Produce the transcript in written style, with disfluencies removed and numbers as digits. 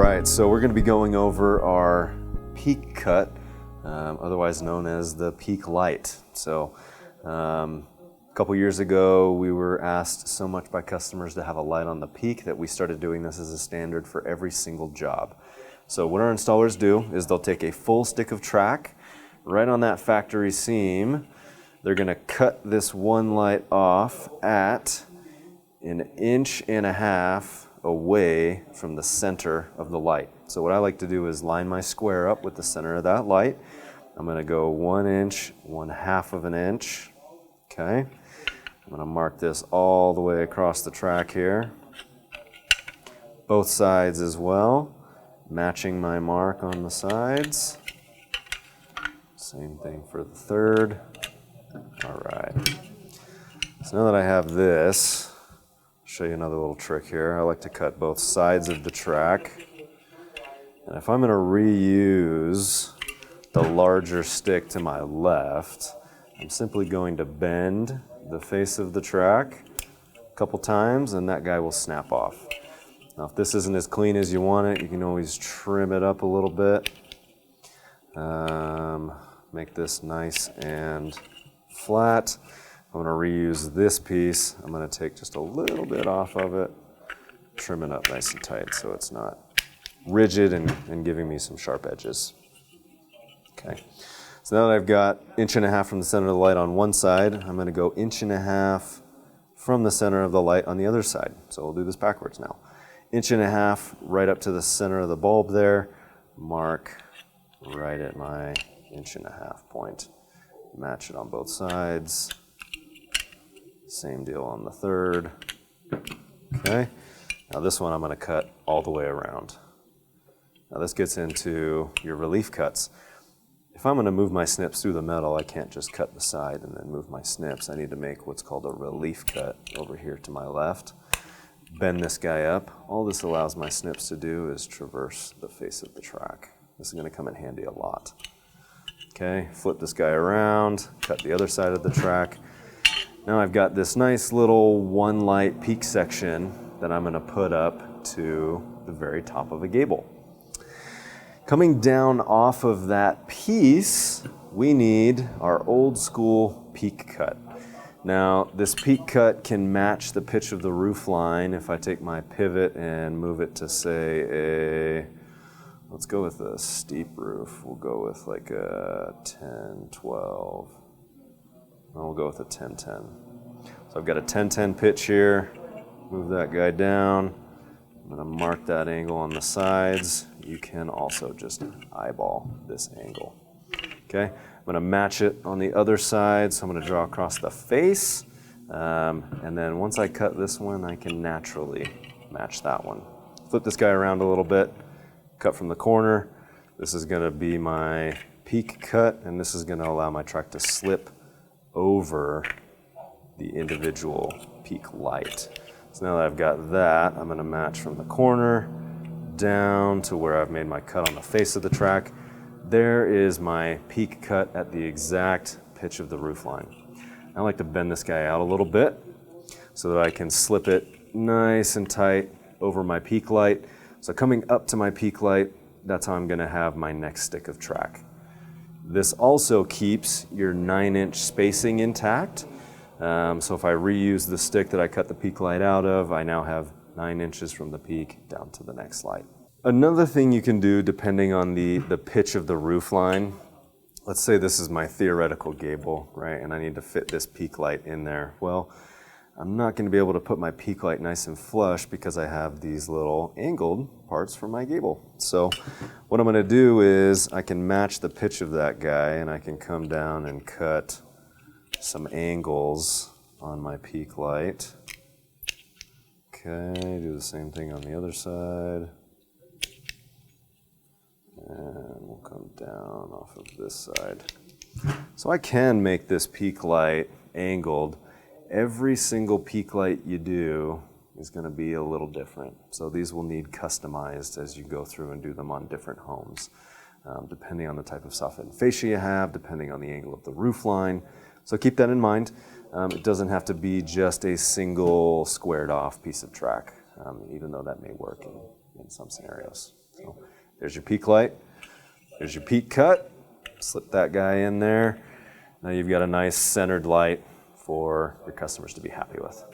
right, so we're going to be going over our peak cut, otherwise known as the peak light. So a couple years ago, we were asked so much by customers to have a light on the peak that we started doing this as a standard for every single job. So what our installers do is they'll take a full stick of track right on that factory seam. They're going to cut this one light off at 1.5 inches away from the center of the light. So what I like to do is line my square up with the center of that light. I'm going to go 1 inch, 1/2 inch. Okay. I'm going to mark this all the way across the track here. Both sides as well, matching my mark on the sides. Same thing for the third. All right. So now that I have this, show you another little trick here. I like to cut both sides of the track. And if I'm going to reuse the larger stick to my left, I'm simply going to bend the face of the track a couple times and that guy will snap off. Now if this isn't as clean as you want it, you can always trim it up a little bit. Make this nice and flat. I'm going to reuse this piece. I'm going to take just a little bit off of it, trim it up nice and tight so it's not rigid and giving me some sharp edges. Okay, so now that I've got 1.5 inches from the center of the light on one side, I'm going to go 1.5 inches from the center of the light on the other side. So we'll do this backwards now. 1.5 inches right up to the center of the bulb there, mark right at my 1.5 inch point. Match it on both sides. Same deal on the third. Okay, now this one I'm going to cut all the way around. Now this gets into your relief cuts. If I'm going to move my snips through the metal, I can't just cut the side and then move my snips. I need to make what's called a relief cut over here to my left. Bend this guy up. All this allows my snips to do is traverse the face of the track. This is going to come in handy a lot. Okay, flip this guy around, cut the other side of the track. Now I've got this nice little one light peak section that I'm going to put up to the very top of a gable. Coming down off of that piece, we need our old school peak cut. Now this peak cut can match the pitch of the roof line. If I take my pivot and move it to say let's go with a steep roof. We'll go with like a 10-12. We'll go with a 10-10. So I've got a 10-10 pitch here. Move that guy down. I'm going to mark that angle on the sides. You can also just eyeball this angle. Okay, I'm going to match it on the other side. So I'm going to draw across the face. And then once I cut this one, I can naturally match that one. Flip this guy around a little bit. Cut from the corner. This is going to be my peak cut, and this is going to allow my track to slip over the individual peak light. So now that I've got that, I'm going to match from the corner down to where I've made my cut on the face of the track. There is my peak cut at the exact pitch of the roof line. I like to bend this guy out a little bit so that I can slip it nice and tight over my peak light. So coming up to my peak light, that's how I'm going to have my next stick of track. This also keeps your 9-inch spacing intact. So if I reuse the stick that I cut the peak light out of, I now have 9 inches from the peak down to the next light. Another thing you can do depending on the pitch of the roof line, let's say this is my theoretical gable, right? And I need to fit this peak light in there. Well, I'm not going to be able to put my peak light nice and flush because I have these little angled parts for my gable. So what I'm going to do is I can match the pitch of that guy and I can come down and cut some angles on my peak light. Okay, do the same thing on the other side. And we'll come down off of this side. So I can make this peak light angled. Every single peak light you do is going to be a little different. So these will need customized as you go through and do them on different homes, depending on the type of soffit fascia you have, depending on the angle of the roof line. So keep that in mind. It doesn't have to be just a single squared off piece of track, even though that may work in some scenarios. So there's your peak light. There's your peak cut. Slip that guy in there. Now you've got a nice centered light for your customers to be happy with.